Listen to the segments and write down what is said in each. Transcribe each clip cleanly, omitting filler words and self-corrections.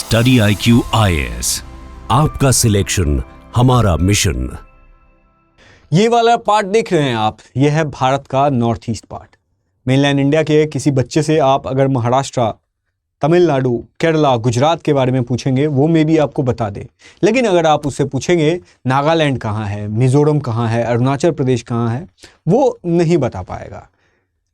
Study IQ IAS, आपका selection हमारा mission. ये वाला पार्ट देख रहे हैं आप, ये है भारत का north east part. Mainland India के किसी बच्चे से आप अगर महाराष्ट्र, तमिलनाडु, केरला, गुजरात के बारे में पूछेंगे, वो मे भी आपको बता दे। लेकिन अगर आप उससे पूछेंगे नागालैंड कहाँ है, मिजोरम कहाँ है, अरुणाचल प्रदेश कहाँ है, वो नहीं बता पाएगा।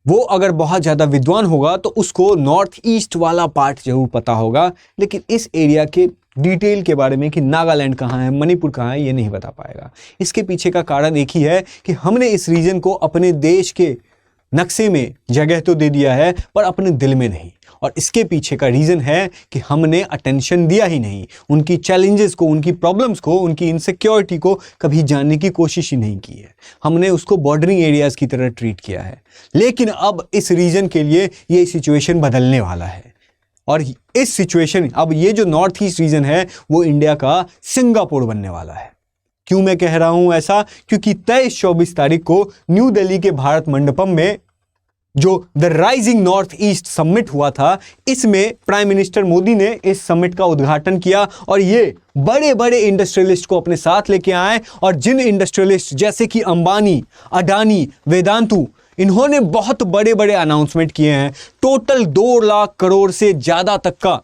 वो अगर बहुत ज़्यादा विद्वान होगा तो उसको नॉर्थ ईस्ट वाला पार्ट जरूर पता होगा, लेकिन इस एरिया के डिटेल के बारे में कि नागालैंड कहाँ है, मणिपुर कहाँ है, ये नहीं बता पाएगा। इसके पीछे का कारण एक ही है कि हमने इस रीजन को अपने देश के नक्शे में जगह तो दे दिया है, पर अपने दिल में नहीं। और इसके पीछे का रीज़न है कि हमने अटेंशन दिया ही नहीं, उनकी चैलेंजेस को, उनकी प्रॉब्लम्स को, उनकी इनसिक्योरिटी को कभी जानने की कोशिश ही नहीं की है। हमने उसको बॉर्डरिंग एरियाज़ की तरह ट्रीट किया है। लेकिन अब इस रीजन के लिए ये सिचुएशन बदलने वाला है। और इस सिचुएशन, अब ये जो नॉर्थ ईस्ट रीजन है वो इंडिया का सिंगापुर बनने वाला है। क्यों मैं कह रहा हूं ऐसा? क्योंकि 23-24 तारीख को न्यू दिल्ली के भारत मंडपम में जो the rising north east summit हुआ था, इसमें प्राइम मिनिस्टर मोदी ने इस समिट का उद्घाटन किया और ये बड़े बड़े इंडस्ट्रियलिस्ट को अपने साथ लेके आए। और जिन इंडस्ट्रियलिस्ट जैसे कि अंबानी, अडानी, वेदांतु, इन्होंने बहुत बड़े बड़े अनाउंसमेंट किए हैं। टोटल 2 लाख करोड़ से ज़्यादा तक का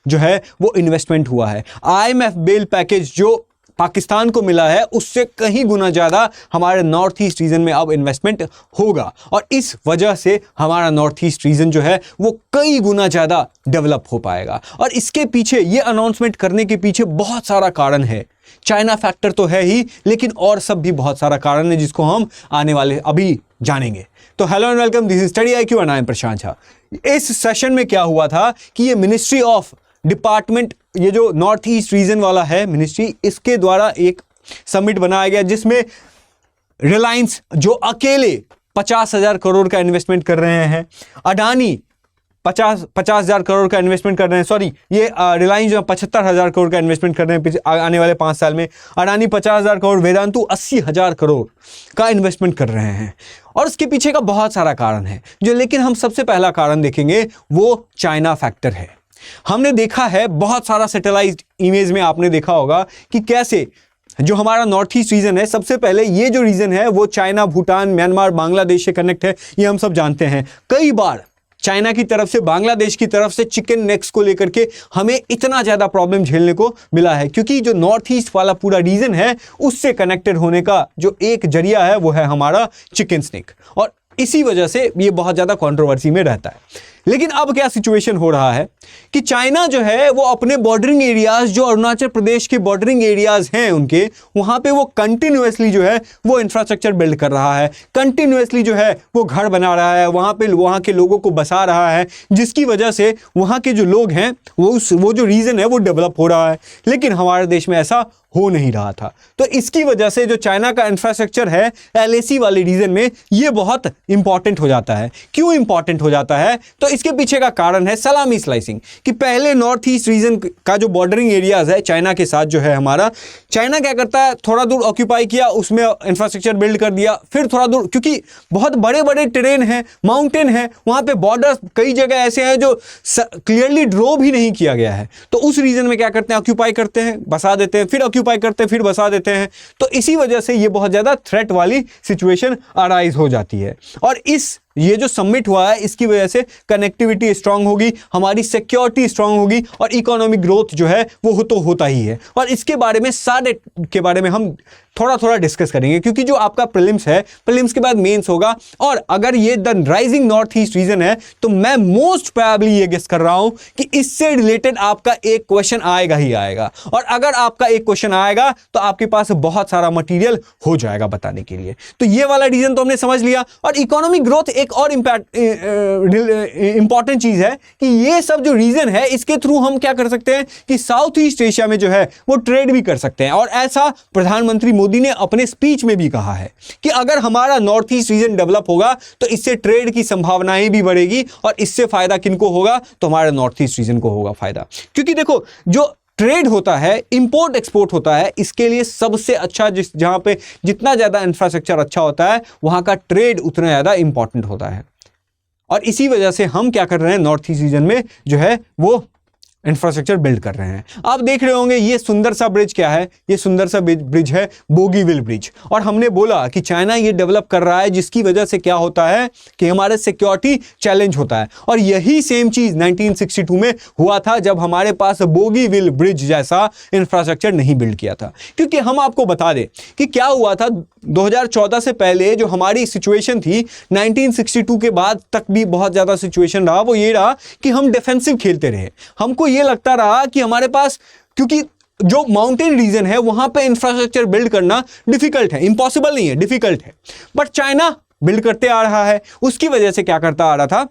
जो है वो इन्वेस्टमेंट हुआ है। IMF बेल पैकेज जो पाकिस्तान को मिला है, उससे कहीं गुना ज़्यादा हमारे नॉर्थ ईस्ट रीजन में अब इन्वेस्टमेंट होगा। और इस वजह से हमारा नॉर्थ ईस्ट रीजन जो है वो कई गुना ज़्यादा डेवलप हो पाएगा। और इसके पीछे, ये अनाउंसमेंट करने के पीछे बहुत सारा कारण है। चाइना फैक्टर तो है ही, लेकिन और सब भी बहुत सारा कारण है जिसको हम आने वाले अभी जानेंगे। तो hello and welcome, this is study IQ and I am Prashant Jha. इस सेशन में क्या हुआ था कि ये मिनिस्ट्री ऑफ डिपार्टमेंट, ये जो नॉर्थ ईस्ट रीजन वाला है मिनिस्ट्री, इसके द्वारा एक समिट बनाया गया जिसमें रिलायंस जो अकेले 50,000 करोड़ का इन्वेस्टमेंट कर रहे हैं, अडानी 50,000 करोड़ का इन्वेस्टमेंट कर रहे हैं, सॉरी ये रिलायंस जो 75,000 करोड़ का इन्वेस्टमेंट कर रहे हैं आने वाले 5 साल में, अडानी 50,000 करोड़, वेदांतु 80,000 करोड़ का इन्वेस्टमेंट कर रहे हैं। और उसके पीछे का बहुत सारा कारण है जो, लेकिन हम सबसे पहला कारण देखेंगे वो चाइना फैक्टर है। हमने देखा है बहुत सारा सैटेलाइट इमेज में, आपने देखा होगा कि कैसे जो हमारा नॉर्थ ईस्ट रीजन है, सबसे पहले ये जो रीजन है वो चाइना, भूटान, म्यांमार, बांग्लादेश से कनेक्ट है, ये हम सब जानते हैं। कई बार चाइना की तरफ से, बांग्लादेश की तरफ से चिकन नेक्स को लेकर के हमें इतना ज़्यादा प्रॉब्लम झेलने को मिला है, क्योंकि जो नॉर्थ ईस्ट वाला पूरा रीजन है उससे कनेक्टेड होने का जो एक जरिया है वो है हमारा चिकन स्नेक। और इसी वजह से ये बहुत ज़्यादा कंट्रोवर्सी में रहता है। लेकिन अब क्या सिचुएशन हो रहा है कि चाइना जो है वो अपने बॉर्डरिंग एरियाज, जो अरुणाचल प्रदेश के बॉर्डरिंग एरियाज हैं उनके, वहां पे वो कंटिन्यूअसली जो है वो इंफ्रास्ट्रक्चर बिल्ड कर रहा है, कंटिन्यूअसली जो है वो घर बना रहा है, वहां पे वहां के लोगों को बसा रहा है, जिसकी वजह से वहां के जो लोग हैं वो जो रीजन है वो डेवलप हो रहा है। लेकिन हमारे देश में ऐसा हो नहीं रहा था। तो इसकी वजह से जो चाइना का इंफ्रास्ट्रक्चर है LAC वाले रीजन में, ये बहुत इंपॉर्टेंट हो जाता है। क्यों इंपॉर्टेंट हो जाता है? तो इसके पीछे का कारण है सलामी स्लाइसिंग, कि पहले नॉर्थ ईस्ट रीजन का जो बॉर्डरिंग एरियाज है चाइना के साथ जो है हमारा, चाइना क्या करता है, थोड़ा दूर ऑक्यूपाई किया, उसमें इंफ्रास्ट्रक्चर बिल्ड कर दिया, फिर थोड़ा दूर, क्योंकि बहुत बड़े बड़े टेरेन है, माउंटेन है, वहां पे बॉर्डर्स कई जगह ऐसे हैं जो क्लियरली ड्रॉ भी नहीं किया गया है, तो उस रीजन में क्या करते हैं, ऑक्यूपाई करते हैं, बसा देते हैं, फिर ऑक्यूपाई करते हैं, फिर बसा देते हैं। तो इसी वजह से ये बहुत ज्यादा थ्रेट वाली सिचुएशन अराइज हो जाती है। और ये जो समिट हुआ है इसकी वजह से कनेक्टिविटी स्ट्रांग होगी, हमारी सिक्योरिटी स्ट्रांग होगी, और इकोनॉमिक ग्रोथ जो है वो तो होता ही है। और इसके बारे में सारे के बारे में हम थोड़ा थोड़ा डिस्कस करेंगे, क्योंकि जो आपका प्रीलिम्स है, प्रीलिम्स के बाद मेंस होगा। और अगर ये the rising north east region है तो मैं मोस्ट प्रोबेबली ये गेस कर रहा हूं कि इससे रिलेटेड आपका एक क्वेश्चन आएगा ही आएगा। और अगर आपका एक क्वेश्चन आएगा तो आपके पास बहुत सारा मटीरियल हो जाएगा बताने के लिए। तो ये वाला रीजन तो हमने समझ लिया। और इकोनॉमिक ग्रोथ एक और इंपॉर्टेंट चीज है कि ये सब जो रीजन है इसके थ्रू हम क्या कर सकते हैं कि साउथ ईस्ट एशिया में जो है वो ट्रेड भी कर सकते हैं। और ऐसा प्रधानमंत्री मोदी ने अपने स्पीच में भी कहा है कि अगर हमारा नॉर्थ ईस्ट रीजन डेवलप होगा तो इससे ट्रेड की संभावनाएं भी बढ़ेगी, और इससे फायदा किनको होगा, तो हमारे नॉर्थ ईस्ट रीजन को होगा फायदा। क्योंकि देखो, जो ट्रेड होता है, इंपोर्ट एक्सपोर्ट होता है, इसके लिए सबसे अच्छा जहां पे जितना ज्यादा इंफ्रास्ट्रक्चर अच्छा होता है वहां का ट्रेड उतना ज्यादा इंपॉर्टेंट होता है। और इसी वजह से हम क्या कर रहे हैं, नॉर्थ ईस्ट रीजन में जो है वो इंफ्रास्ट्रक्चर बिल्ड कर रहे हैं। आप देख रहे होंगे ये सुंदर सा ब्रिज क्या है, ये सुंदर सा ब्रिज है बोगीविल ब्रिज। और हमने बोला कि चाइना ये डेवलप कर रहा है जिसकी वजह से क्या होता है कि हमारे सिक्योरिटी चैलेंज होता है। और यही सेम चीज 1962 में हुआ था जब हमारे पास बोगीविल ब्रिज जैसा इंफ्रास्ट्रक्चर नहीं बिल्ड किया था। क्योंकि हम आपको बता दें कि क्या हुआ था 2014 से पहले जो हमारी सिचुएशन थी, 1962 के बाद तक भी बहुत ज्यादा सिचुएशन रहा, वो ये रहा कि हम डिफेंसिव खेलते रहे। हमको ये लगता रहा कि हमारे पास, क्योंकि जो माउंटेन रीजन है वहां पे इंफ्रास्ट्रक्चर बिल्ड करना डिफिकल्ट है, इंपॉसिबल नहीं है, डिफिकल्ट है, बट चाइना बिल्ड करते आ रहा है। उसकी वजह से क्या करता आ रहा था,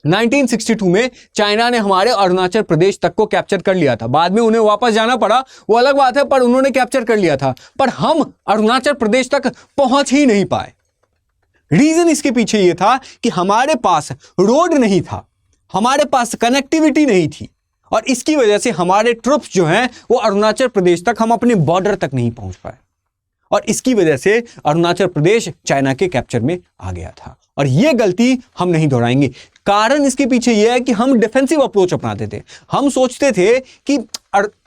1962 में चाइना ने हमारे अरुणाचल प्रदेश तक को कैप्चर कर लिया था। बाद में उन्हें वापस जाना पड़ा, वो अलग बात है, पर उन्होंने कैप्चर कर लिया था। पर हम अरुणाचल प्रदेश तक पहुंच ही नहीं पाए। रीजन इसके पीछे ये था कि हमारे पास रोड नहीं था, हमारे पास कनेक्टिविटी नहीं थी, और इसकी वजह से हमारे ट्रुप्स जो हैं वो अरुणाचल प्रदेश तक, हम अपने बॉर्डर तक नहीं पहुंच पाए। और इसकी वजह से अरुणाचल प्रदेश चाइना के कैप्चर में आ गया था। और यह गलती हम नहीं दोहराएंगे। कारण इसके पीछे यह है कि हम डिफेंसिव अप्रोच अपनाते थे। हम सोचते थे कि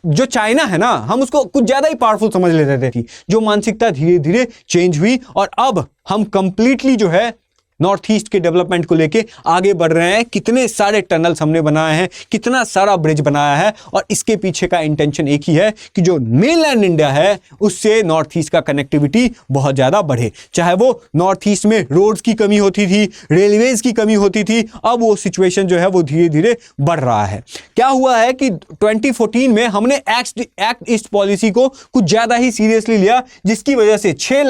जो चाइना है ना, हम उसको कुछ ज्यादा ही पावरफुल समझ लेते थे। जो मानसिकता धीरे धीरे चेंज हुई और अब हम कंप्लीटली जो है नॉर्थ ईस्ट के डेवलपमेंट को लेके आगे बढ़ रहे हैं। कितने सारे टनल्स हमने बनाए हैं, कितना सारा ब्रिज बनाया है, और इसके पीछे का इंटेंशन एक ही है कि जो मेनलैंड इंडिया है उससे नॉर्थ ईस्ट का कनेक्टिविटी बहुत ज्यादा बढ़े। चाहे वो नॉर्थ ईस्ट में रोड्स की कमी होती थी, रेलवेज की कमी होती थी, अब वो सिचुएशन जो है वो धीरे धीरे बढ़ रहा है। क्या हुआ है कि 2014 में हमने एक्ट ईस्ट पॉलिसी को कुछ ज्यादा ही सीरियसली लिया, जिसकी वजह से 6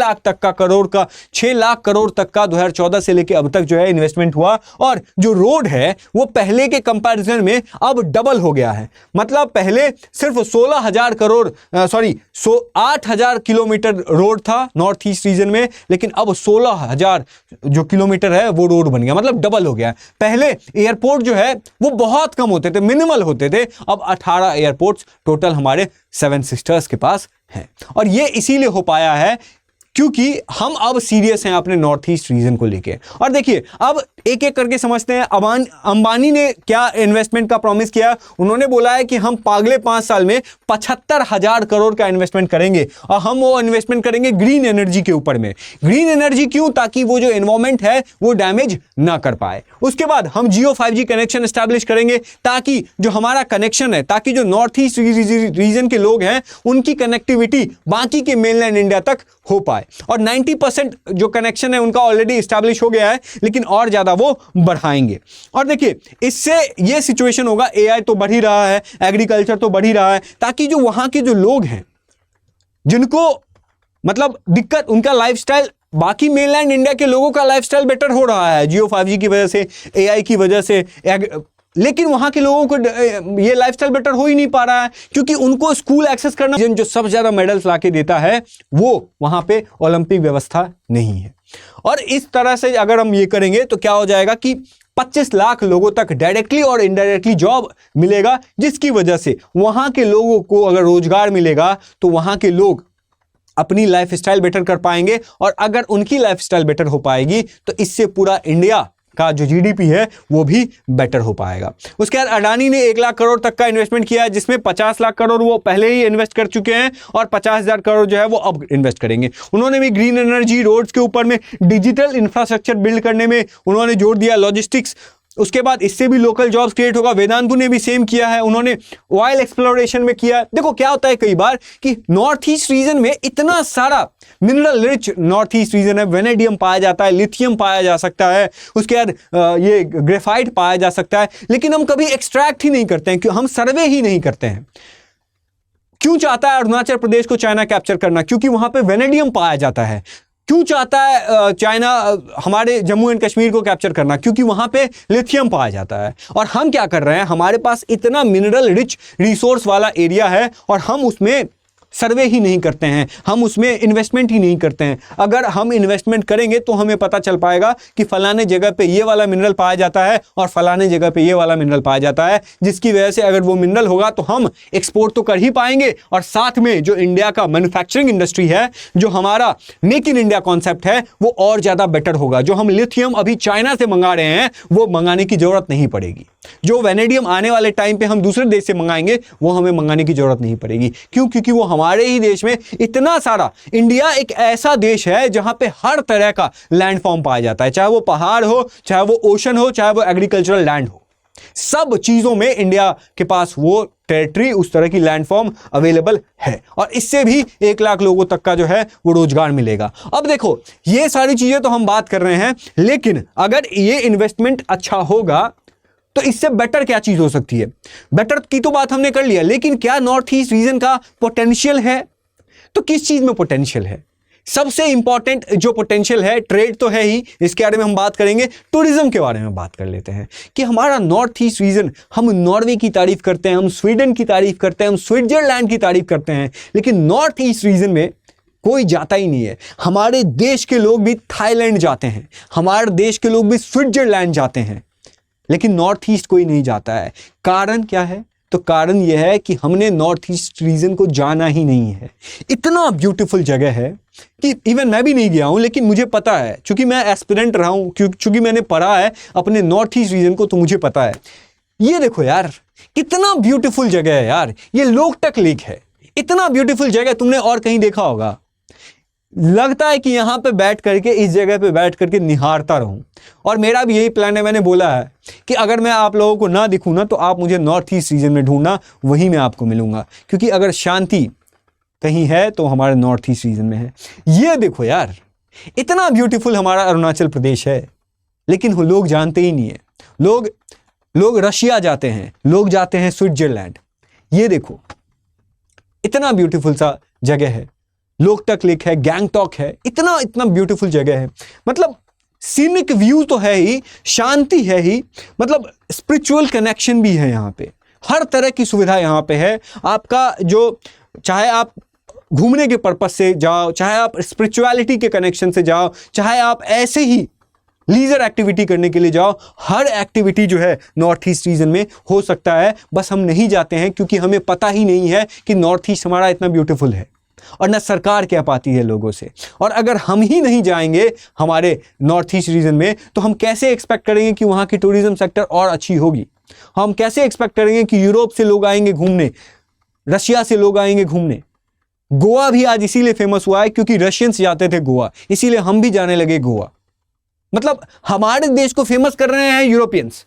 लाख करोड़ तक का 2014 से लेके अब तक जो है इन्वेस्टमेंट हुआ। और जो रोड है वो पहले के कंपैरिजन में अब डबल हो गया है। मतलब पहले सिर्फ 8,000 किलोमीटर रोड था नॉर्थ ईस्ट रीजन में, लेकिन अब 16,000 जो किलोमीटर है वो रोड बन गया, मतलब डबल हो गया है। पहले एयरपोर्ट जो है वो बहुत कम होते थे, मिनिमल होते थे, अब 18 एयरपोर्ट्स टोटल हमारे 7 सिस्टर्स के पास हैं। और ये इसीलिए हो पाया है क्योंकि हम अब सीरियस हैं अपने नॉर्थ ईस्ट रीजन को लेके। और देखिए अब एक एक करके समझते हैं। अंबानी ने क्या इन्वेस्टमेंट का प्रॉमिस किया। उन्होंने बोला है कि हम अगले 5 साल में 75,000 करोड़ का इन्वेस्टमेंट करेंगे, और हम वो इन्वेस्टमेंट करेंगे ग्रीन एनर्जी के ऊपर में। ग्रीन एनर्जी क्यों? ताकि वो जो एनवायरमेंट है वो डैमेज ना कर पाए। उसके बाद हम जियो 5G कनेक्शन एस्टैब्लिश करेंगे, ताकि जो हमारा कनेक्शन है, ताकि जो नॉर्थ ईस्ट रीजन के लोग हैं उनकी कनेक्टिविटी बाकी के मेनलैंड इंडिया तक हो पाए। और 90% जो कनेक्शन है उनका ऑलरेडी एस्टैब्लिश हो गया है, लेकिन और ज्यादा वो बढ़ाएंगे। और देखिए इससे ये सिचुएशन होगा, AI तो बढ़ ही रहा है, एग्रीकल्चर तो बढ़ ही रहा है, ताकि जो वहां के जो लोग हैं जिनको मतलब दिक्कत, उनका लाइफस्टाइल, बाकी मेनलैंड इंडिया के लोगों का लाइफस्टाइल बेटर हो रहा है जियो 5G की वजह से, AI की वजह से, लेकिन वहां के लोगों को ये लाइफस्टाइल बेटर हो ही नहीं पा रहा है, क्योंकि उनको स्कूल एक्सेस करना, जो सबसे ज्यादा मेडल्स लाके देता है वो वहां पे ओलंपिक व्यवस्था नहीं है। और इस तरह से अगर हम ये करेंगे तो क्या हो जाएगा कि 25 लाख लोगों तक डायरेक्टली और इनडायरेक्टली जॉब मिलेगा, जिसकी वजह से वहां के लोगों को अगर रोजगार मिलेगा तो वहां के लोग अपनी लाइफस्टाइल बेटर कर पाएंगे। और अगर उनकी लाइफस्टाइल बेटर हो पाएगी तो इससे पूरा इंडिया का जो GDP है वो भी बेटर हो पाएगा। उसके बाद अडानी ने 1 लाख करोड़ तक का इन्वेस्टमेंट किया है, जिसमें 50 लाख करोड़ वो पहले ही इन्वेस्ट कर चुके हैं और 50,000 करोड़ जो है वो अब इन्वेस्ट करेंगे। उन्होंने भी ग्रीन एनर्जी, रोड्स के ऊपर में, डिजिटल इंफ्रास्ट्रक्चर बिल्ड करने में उन्होंने जोर दिया, लॉजिस्टिक्स। उसके बाद इससे भी लोकल जॉब्स क्रिएट होगा। वेदांतु ने भी सेम किया है, उन्होंने ऑयल एक्सप्लोरेशन में किया है। देखो क्या होता है कई बार कि नॉर्थ ईस्ट रीजन में इतना सारा mineral rich north east region है, वेनेडियम पाया जाता है, लिथियम पाया जा सकता है, उसके बाद ये ग्रेफाइट पाया जा सकता है, लेकिन हम कभी एक्सट्रैक्ट ही नहीं करते हैं, क्यों? हम सर्वे ही नहीं करते हैं। क्यों चाहता है अरुणाचल प्रदेश को चाइना कैप्चर करना? क्योंकि वहां पे वेनेडियम पाया जाता है। क्यों चाहता है चाइना हमारे जम्मू एंड कश्मीर को कैप्चर करना? क्योंकि वहां पे लिथियम पाया जाता है। और हम क्या कर रहे हैं, हमारे पास इतना मिनरल रिच रिसोर्स वाला एरिया है और हम उसमें सर्वे ही नहीं करते हैं, हम उसमें इन्वेस्टमेंट ही नहीं करते हैं। अगर हम इन्वेस्टमेंट करेंगे तो हमें पता चल पाएगा कि फलाने जगह पे ये वाला मिनरल पाया जाता है और फलाने जगह पे ये वाला मिनरल पाया जाता है, जिसकी वजह से अगर वो मिनरल होगा तो हम एक्सपोर्ट तो कर ही पाएंगे, और साथ में जो इंडिया का मैन्युफैक्चरिंग इंडस्ट्री है, जो हमारा मेक इन इंडिया कॉन्सेप्ट है, वो और ज्यादा बेटर होगा। जो हम लिथियम अभी चाइना से मंगा रहे हैं वो मंगाने की जरूरत नहीं पड़ेगी। जो वेनेडियम आने वाले टाइम पे हम दूसरे देश से मंगाएंगे वो हमें मंगाने की जरूरत नहीं पड़ेगी। क्यों? क्योंकि वो हमारे ही देश में इतना सारा, इंडिया एक ऐसा देश है जहां पे हर तरह का लैंडफॉर्म पाया जाता है, चाहे वो पहाड़ हो, चाहे वो ओशन हो, चाहे वो एग्रीकल्चरल लैंड हो। सब चीजों में इंडिया के पास वो टेरिटरी, उस तरह की लैंडफॉर्म अवेलेबल है और इससे भी 1 लाख लोगों तक का जो है वो रोजगार मिलेगा। अब देखो, ये सारी चीजें तो हम बात कर रहे हैं, लेकिन अगर ये इन्वेस्टमेंट अच्छा होगा तो इससे बेटर क्या चीज हो सकती है? बेटर की तो बात हमने कर लिया, लेकिन क्या नॉर्थ ईस्ट रीजन का पोटेंशियल है? तो किस चीज में पोटेंशियल है? सबसे इंपॉर्टेंट जो पोटेंशियल है, ट्रेड तो है ही, इसके बारे में हम बात करेंगे। टूरिज्म के बारे में बात कर लेते हैं कि हमारा नॉर्थ ईस्ट रीजन, हम नॉर्वे की तारीफ करते हैं, हम स्वीडन की तारीफ करते हैं, हम स्विट्जरलैंड की तारीफ करते हैं, लेकिन नॉर्थ ईस्ट रीजन में कोई जाता ही नहीं है। हमारे देश के लोग भी थाईलैंड जाते हैं, हमारे देश के लोग भी स्विट्जरलैंड जाते हैं, लेकिन नॉर्थ ईस्ट कोई नहीं जाता है। कारण क्या है? तो कारण यह है कि हमने नॉर्थ ईस्ट रीजन को जाना ही नहीं है। इतना ब्यूटीफुल जगह है कि इवन मैं भी नहीं गया हूं, लेकिन मुझे पता है, क्योंकि मैं एस्पिरेंट रहा हूं, क्योंकि मैंने पढ़ा है अपने नॉर्थ ईस्ट रीजन को, तो मुझे पता है। ये देखो यार, कितना ब्यूटीफुल जगह है यार, ये लोकटक लेक है। इतना ब्यूटीफुल जगह तुमने और कहीं देखा होगा? लगता है कि यहां पे बैठ करके, इस जगह पे बैठ करके निहारता रहूं। और मेरा भी यही प्लान है, मैंने बोला है कि अगर मैं आप लोगों को ना दिखूं ना, तो आप मुझे नॉर्थ ईस्ट रीजन में ढूंढना, वहीं मैं आपको मिलूंगा। क्योंकि अगर शांति कहीं है तो हमारे नॉर्थ ईस्ट रीजन में है। ये देखो यार, इतना ब्यूटीफुल हमारा अरुणाचल प्रदेश है, लेकिन लोग जानते ही नहीं है। लोग रशिया जाते हैं, लोग जाते हैं स्विट्जरलैंड। ये देखो, इतना ब्यूटीफुल सा जगह है, लोकटक लेक है, गैंगटॉक है, इतना ब्यूटीफुल जगह है। मतलब सीनिक व्यू तो है ही, शांति है ही, मतलब स्पिरिचुअल कनेक्शन भी है यहाँ पे। हर तरह की सुविधा यहाँ पे है। आपका जो, चाहे आप घूमने के पर्पस से जाओ, चाहे आप स्पिरिचुअलिटी के कनेक्शन से जाओ, चाहे आप ऐसे ही लीजर एक्टिविटी करने के लिए जाओ, हर एक्टिविटी जो है नॉर्थ ईस्ट रीजन में हो सकता है। बस हम नहीं जाते हैं क्योंकि हमें पता ही नहीं है कि नॉर्थ ईस्ट हमारा इतना ब्यूटीफुल है, और ना सरकार कह पाती है लोगों से। और अगर हम ही नहीं जाएंगे हमारे नॉर्थ ईस्ट रीजन में, तो हम कैसे एक्सपेक्ट करेंगे कि वहां की टूरिज्म सेक्टर और अच्छी होगी? हम कैसे एक्सपेक्ट करेंगे कि यूरोप से लोग आएंगे घूमने, रशिया से लोग आएंगे घूमने? गोवा भी आज इसीलिए फेमस हुआ है क्योंकि रशियंस जाते थे गोवा, इसीलिए हम भी जाने लगे गोवा। मतलब हमारे देश को फेमस कर रहे हैं यूरोपियंस,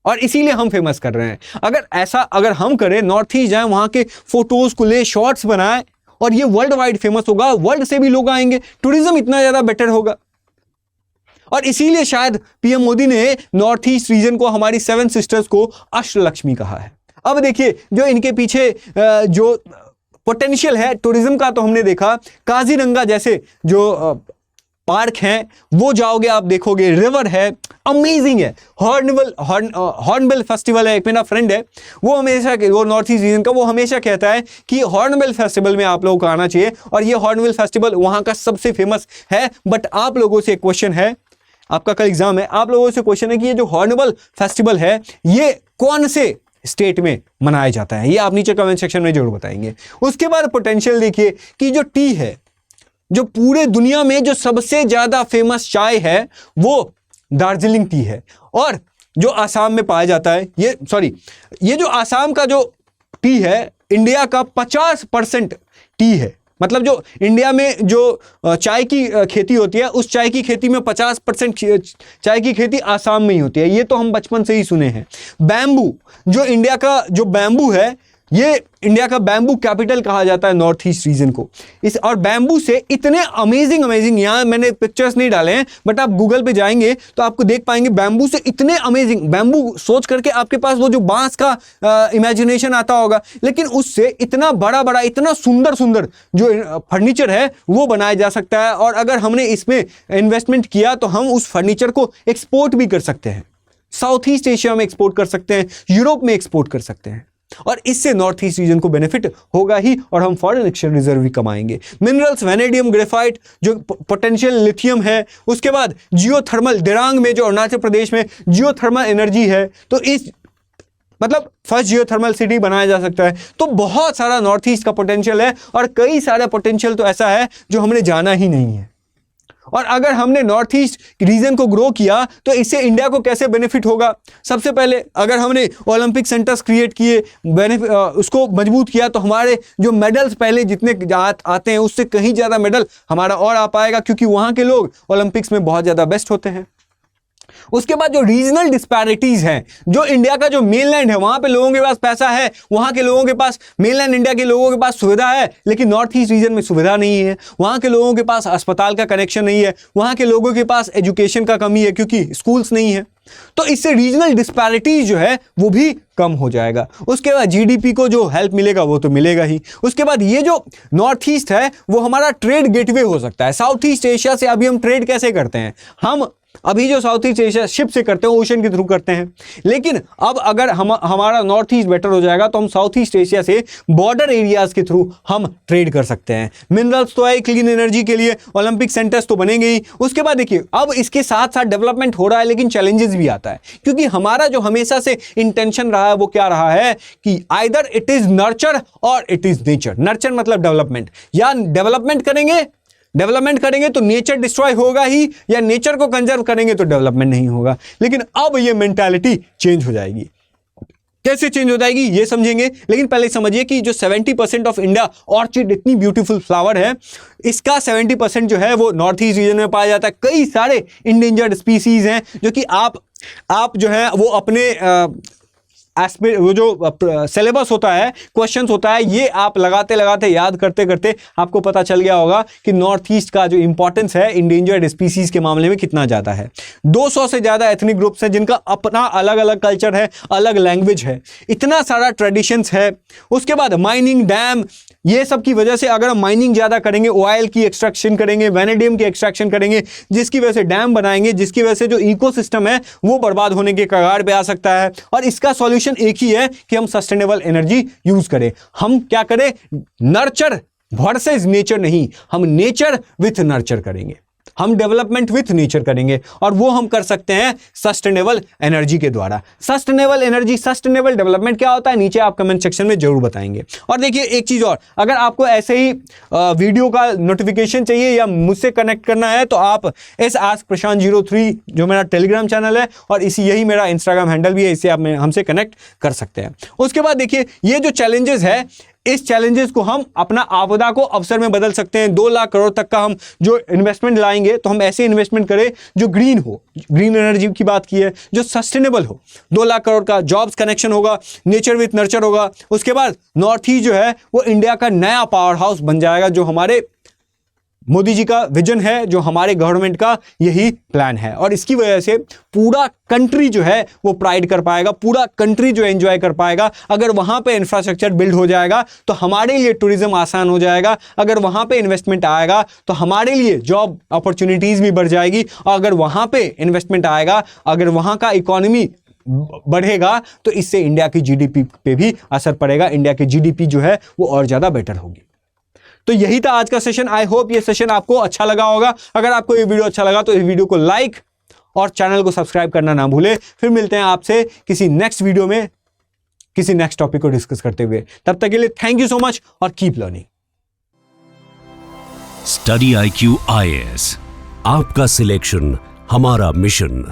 और इसीलिए हम फेमस कर रहे हैं। अगर हम करें, नॉर्थ ईस्ट जाए, वहां के फोटोज को ले, शॉर्ट्स बनाए, और ये वर्ल्ड वाइड फेमस होगा, वर्ल्ड से भी लोग आएंगे, टूरिज्म इतना ज्यादा बेटर होगा। और इसीलिए शायद पीएम मोदी ने नॉर्थ ईस्ट रीजन को, हमारी 7 सिस्टर्स को अष्टलक्ष्मी कहा है। अब देखिए, जो इनके पीछे जो पोटेंशियल है टूरिज्म का, तो हमने देखा काजीरंगा जैसे जो पार्क हैं, वो जाओगे आप देखोगे, रिवर है, अमेजिंग है। हॉर्नबिल फेस्टिवल है, एक मेरा फ्रेंड है, वो नॉर्थ ईस्ट रीजन का, वो हमेशा कहता है कि हॉर्नबिल फेस्टिवल में आप लोगों को आना चाहिए, और ये हॉर्नबिल फेस्टिवल वहां का सबसे फेमस है। बट आप लोगों से एक क्वेश्चन है, आपका कल एग्जाम है, आप लोगों से क्वेश्चन है कि ये जो हॉर्नबिल फेस्टिवल है, ये कौन से स्टेट में मनाया जाता है? ये आप नीचे कमेंट सेक्शन में जरूर बताएंगे। उसके बाद पोटेंशियल देखिए कि जो टी है, जो पूरे दुनिया में जो सबसे ज्यादा फेमस चाय है, वो दार्जिलिंग टी है। और जो आसाम में पाया जाता है, ये जो आसाम का जो टी है, इंडिया का 50% टी है। मतलब जो इंडिया में जो चाय की खेती होती है, उस चाय की खेती में 50% चाय की खेती आसाम में ही होती है। ये तो हम बचपन से ही सुने हैं। बैम्बू, जो इंडिया का जो बैम्बू है, ये इंडिया का बैम्बू कैपिटल कहा जाता है नॉर्थ ईस्ट रीजन को। और बैम्बू से इतने अमेजिंग, यहाँ मैंने पिक्चर्स नहीं डाले हैं, बट आप गूगल पे जाएंगे तो आपको देख पाएंगे, बैम्बू से इतने अमेजिंग, बैम्बू सोच करके आपके पास वो जो बांस का इमेजिनेशन आता होगा, लेकिन उससे इतना बड़ा इतना सुंदर जो फर्नीचर है वो बनाया जा सकता है। और अगर हमने इसमें इन्वेस्टमेंट किया तो हम उस फर्नीचर को एक्सपोर्ट भी कर सकते हैं, साउथ ईस्ट एशिया में एक्सपोर्ट कर सकते हैं, यूरोप में एक्सपोर्ट कर सकते हैं, और इससे नॉर्थ ईस्ट रीजन को बेनिफिट होगा ही, और हम फॉरेन एक्सचेंज रिजर्व भी कमाएंगे। मिनरल्स, वेनेडियम, ग्रेफाइट, जो पोटेंशियल लिथियम है। उसके बाद जियोथर्मल, दिरांग में जो अरुणाचल प्रदेश में जियोथर्मल एनर्जी है, तो इस मतलब फर्स्ट जियोथर्मल सिटी बनाया जा सकता है। तो बहुत सारा नॉर्थ ईस्ट का पोटेंशियल है, और कई सारा पोटेंशियल तो ऐसा है जो हमने जाना ही नहीं है। और अगर हमने नॉर्थ ईस्ट रीजन को ग्रो किया तो इससे इंडिया को कैसे बेनिफिट होगा? सबसे पहले अगर हमने ओलंपिक सेंटर्स क्रिएट किए, उसको मजबूत किया, तो हमारे जो मेडल्स पहले जितने आते हैं उससे कहीं ज़्यादा मेडल हमारा और आ पाएगा, क्योंकि वहाँ के लोग ओलंपिक्स में बहुत ज़्यादा बेस्ट होते हैं। उसके बाद जो रीजनल डिस्पैरिटीज हैं, जो इंडिया का जो मेनलैंड है वहां पे लोगों के पास पैसा है, वहां के लोगों के पास, मेनलैंड इंडिया के लोगों के पास सुविधा है, लेकिन नॉर्थ ईस्ट रीजन में सुविधा नहीं है। वहां के लोगों के पास अस्पताल का कनेक्शन नहीं है, वहां के लोगों के पास एजुकेशन का कमी है क्योंकि स्कूल्स नहीं है। तो इससे रीजनल डिस्पैरिटीज जो है वो भी कम हो जाएगा। उसके बाद जीडीपी को जो हेल्प मिलेगा वो तो मिलेगा ही। उसके बाद ये जो नॉर्थ ईस्ट है वो हमारा ट्रेड गेटवे हो सकता है। साउथ ईस्ट एशिया से अभी हम ट्रेड कैसे करते हैं? हम अभी जो साउथ ईस्ट एशिया शिप से करते हैं, ओशन के थ्रू करते हैं, लेकिन अब अगर हमारा नॉर्थ ईस्ट बेटर हो जाएगा तो हम साउथ ईस्ट एशिया से बॉर्डर एरियाज के थ्रू हम ट्रेड कर सकते हैं। मिनरल्स तो है, क्लीन एनर्जी के लिए ओलंपिक सेंटर्स तो बनेंगे ही। उसके बाद देखिए अब इसके साथ साथ डेवलपमेंट हो रहा है, लेकिन चैलेंजेस भी आता है, क्योंकि हमारा जो हमेशा से इंटेंशन रहा है वो क्या रहा है कि आइदर इट इज नर्चर और इट इज नेचर। नर्चर मतलब डेवलपमेंट, या डेवलपमेंट करेंगे तो नेचर डिस्ट्रॉय होगा ही, या नेचर को कंजर्व करेंगे तो डेवलपमेंट नहीं होगा। लेकिन अब ये मेंटालिटी चेंज हो जाएगी। कैसे चेंज हो जाएगी ये समझेंगे, लेकिन पहले समझिए कि जो 70% ऑफ इंडिया ऑर्चिड इतनी ब्यूटीफुल फ्लावर है, इसका 70% जो है वो नॉर्थ ईस्ट रीजन में पाया जाता है। कई सारे इंडेंजर्ड स्पीसीज हैं जो कि आप जो है वो अपने वो जो सिलेबस होता है, क्वेश्चंस होता है, ये आप लगाते लगाते याद करते करते आपको पता चल गया होगा कि नॉर्थ ईस्ट का जो इंपॉर्टेंस है इंडेंजर्ड स्पीसीज के मामले में कितना ज़्यादा है। 200 से ज़्यादा एथनिक ग्रुप्स हैं जिनका अपना अलग अलग कल्चर है, अलग लैंग्वेज है, इतना सारा ट्रेडिशंस है। उसके बाद माइनिंग, डैम, ये सब की वजह से अगर हम माइनिंग ज़्यादा करेंगे, ऑयल की एक्सट्रैक्शन करेंगे, वैनेडियम की एक्सट्रैक्शन करेंगे, जिसकी वजह से डैम बनाएंगे, जिसकी वजह से जो इकोसिस्टम है वो बर्बाद होने के कगार पे आ सकता है। और इसका सॉल्यूशन एक ही है कि हम सस्टेनेबल एनर्जी यूज करें। हम क्या करें? नर्चर वर्सेस नेचर नहीं, हम नेचर विथ नर्चर करेंगे, हम डेवलपमेंट विथ नेचर करेंगे, और वो हम कर सकते हैं सस्टेनेबल एनर्जी के द्वारा। सस्टेनेबल एनर्जी, सस्टेनेबल डेवलपमेंट क्या होता है नीचे आप कमेंट सेक्शन में जरूर बताएंगे। और देखिए एक चीज और, अगर आपको ऐसे ही वीडियो का नोटिफिकेशन चाहिए या मुझसे कनेक्ट करना है तो आप इस आस्क प्रशांत 03 जो मेरा टेलीग्राम चैनल है और यही मेरा इंस्टाग्राम हैंडल भी है, इससे आप हमसे कनेक्ट कर सकते हैं। उसके बाद देखिए ये जो चैलेंजेस है, इस चैलेंजेस को हम अपना आपदा को अवसर में बदल सकते हैं। 2 लाख करोड़ तक का हम जो इन्वेस्टमेंट लाएंगे तो हम ऐसे इन्वेस्टमेंट करें जो ग्रीन हो, ग्रीन एनर्जी की बात की है, जो सस्टेनेबल हो। 2 लाख करोड़ का जॉब्स कनेक्शन होगा, नेचर विथ नर्चर होगा। उसके बाद नॉर्थ ईस्ट जो है वो इंडिया का नया पावर हाउस बन जाएगा, जो हमारे मोदी जी का विजन है, जो हमारे गवर्नमेंट का यही प्लान है। और इसकी वजह से पूरा कंट्री जो है वो प्राइड कर पाएगा, पूरा कंट्री जो एंजॉय कर पाएगा। अगर वहां पे इंफ्रास्ट्रक्चर बिल्ड हो जाएगा तो हमारे लिए टूरिज्म आसान हो जाएगा, अगर वहां पे इन्वेस्टमेंट आएगा तो हमारे लिए जॉब अपॉर्चुनिटीज भी बढ़ जाएगी, और अगर वहां पे इन्वेस्टमेंट आएगा, अगर वहां का इकोनॉमी बढ़ेगा तो इससे इंडिया की जीडीपी पे भी असर पड़ेगा, इंडिया की जीडीपी जो है वो और ज्यादा बेटर होगी। तो यही था आज का सेशन। आई होप ये सेशन आपको अच्छा लगा होगा। अगर आपको ये वीडियो अच्छा लगा तो इस वीडियो को लाइक और चैनल को सब्सक्राइब करना ना भूले। फिर मिलते हैं आपसे किसी नेक्स्ट वीडियो में किसी नेक्स्ट टॉपिक को डिस्कस करते हुए। तब तक के लिए थैंक यू सो मच और keep learning. Study IQ IAS, आपका सिलेक्शन हमारा मिशन।